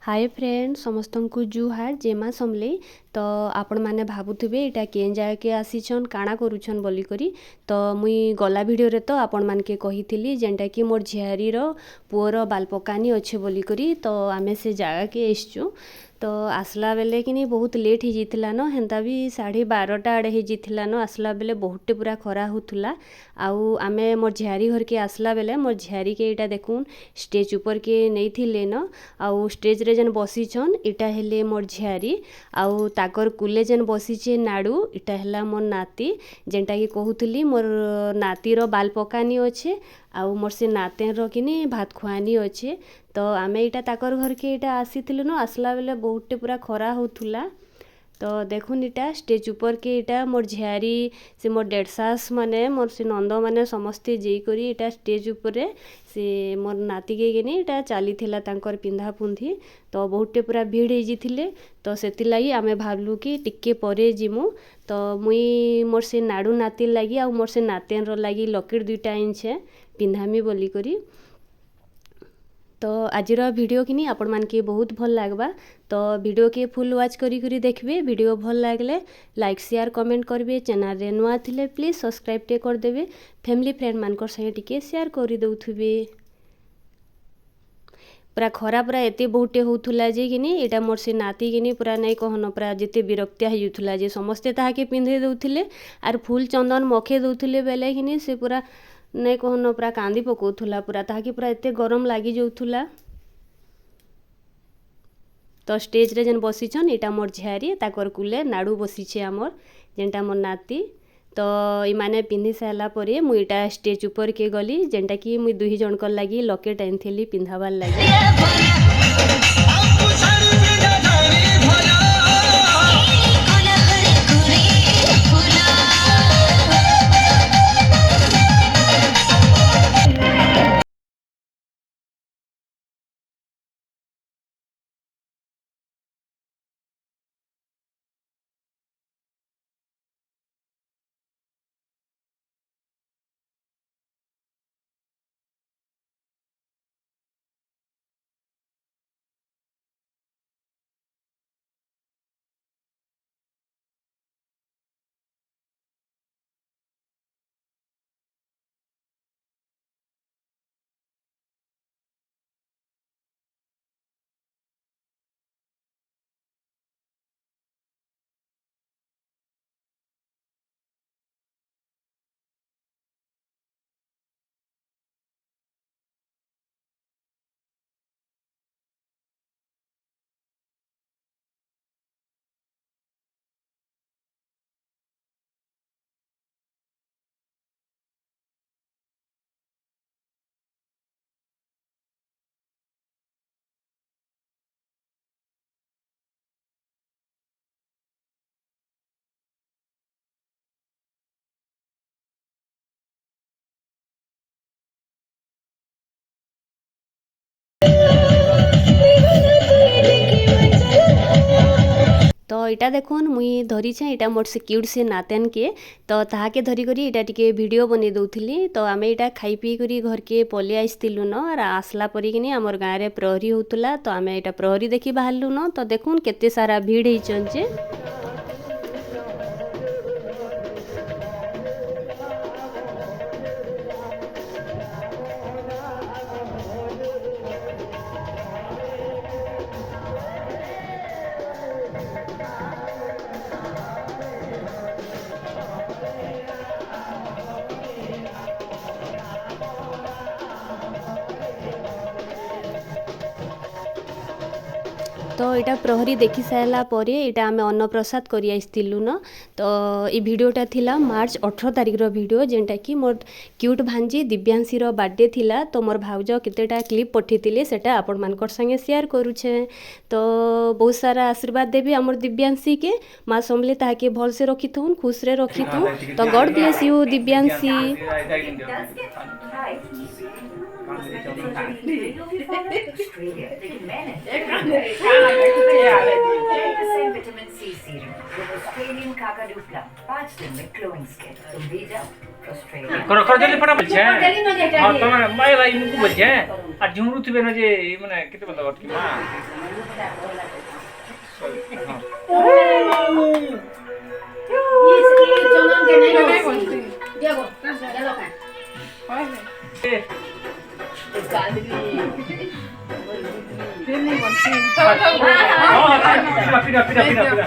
Hi friend समस्त को जुहार जेमा समले तो आपण मैंने भावुवे यहाँ केन जाके आसीछन काଣା करूछन बोली करी तो मुई गला वीडियो रे तो आपण मान के कही जेनटा कि मोर झियारी पुअर बाल पकानी अच्छे बोली करी तो आमे से जगह के आसचु तो आसला बेले कि बहुत लेट हो जाता न हेन्ता भी 12:30 आड़े हो जाता न आसला बेले बहुते पूरा खरा होता आउ आमे मोर झियारी घर के आसला बेले मोर झियारी के इटा देखून स्टेज ऊपर के नहीं थिले न आउ स्टेज रे जेन बसीछन इटा हेले मोर झियारी आउ ताकर कुले जेन बसीचे नाड़ू इटा हेला मोर नाती जेनटा कि कहूली मोर नातीर बाल पकानी अच्छे आउ मोर से नातेर कि भात खुआनी अच्छे तो आमे इटा ताकर घर के इटा आसीथिलु न आसला बेले बहुते पूरा खरा होथुला तो देखुन इटा स्टेज ऊपर के इटा मोर झियारी से मोर डेढ़सास माने मोर से नंद माने समस्ते जेकरी इटा स्टेज ऊपर से मोर नाती के गनी इटा चली थिला तांकर पिंधा पुंधी तो बहुते पूरा भीड़ हो जाते तो सेतिलाई आमे भावलु कि टिके परे जिमु तो मुई मोर से नाड़ू नाती लगी आ मोर से नातेन लगी लकेट दुईटा आइछे पिंधामी बोली करी तो आजिर वीडियो कि आपण मान के बहुत भल लागबा तो वीडियो के फुल वाच करी देखबे वीडियो भल लागले लाइक शेयर कमेंट करबे चैनल रे नुआ थिले प्लीज सब्सक्राइब टे कर देबे फैमिली फ्रेंड मानकर संगे टिके शेयर करि दउथुबे पूरा खरा पूरा एते बहुटे होउथुला जे किनी एटा मोर से नाती किनी पूरा नहीं कहन पूरा जेते विरक्तिया हो जुथुला जे समस्ते ताहाके पिंधे दउथिले आर फूल चंदन मखे दउथिले बेले किनी से पूरा नहीं कहन पूरा कांदी पकाउथुला पूरा ताकि पूरा एते गरम लागी जाउथुला तो स्टेज रे जेन बसीछन एटा मोर झियारी ताकर कुले नाड़ू बसीछे आमर जेनटा मोर नाती तो इमाने पिंधि सारा परे मुई इटा स्टेज ऊपर के गली जेनटा कि मुई दुही जनकर लागी लकेट आनिथिली पिंधाबार लागी तो इटा देखुन मुई धरी छे इटा मोर से क्यूट से नातेन के तो ताहाके धरी करी इटा टिके वीडियो बने दउथिली तो आमे इटा खाई पी करी घर के पले आइसतिलु न और आसला परी किनी हमर गाँ रे प्रहरी होतुला तो आमे इटा प्रहरी देखि बाहरलु न तो देखुन केते सारा भीड़ हेचन जे तो यहाँ प्रहरी देखी सारा पर यहाँ आम अन्नप्रसाद कर न तो ये भिडटा थिला मार्च 18 तारिख भिडियो जेनटा कि मोर क्यूट भांजी दिव्यांशी बर्थडे थिला तो मोर भाउज केतेटा क्लिप पठेतिले सेटा आपण मानकर संगे शेयर करूछे तो बहुत सारा आशीर्वाद देवी आमर दिव्यांशी के माँ समले ताके भल से रखी थून खुश रे रखी थून तो God bless you Divyanshi vitamin C serum Australian Kakadu plum 5 दिन में ग्लोइंग स्किन तुम भी जाओ ऑस्ट्रेलिया खर जल्दी फटा बच्चे हां तमरे माय भाई मुको बच्चे आ झुमरु थिबे न जे माने केते बंदा अटकी Happy birthday to you.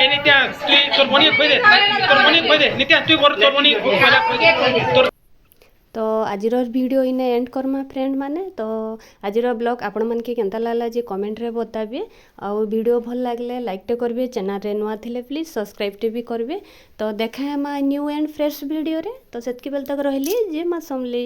नित्या तोर बनी खोई दे नित्या तू तोर बनी तो आजिर वीडियो इने एंड करमा फ्रेंड माने तो आजिर ब्लॉग आपण मन के केंता लागला जे कमेंट रे बताबे आ वीडियो भल लागले लाइक टे करबे चैनल रे नुआ थिले प्लीज सब्सक्राइब टे भी करबे तो देखा है मा न्यू एंड फ्रेश वीडियो रे तो सेतकी बेल तक रहली जे मा समली।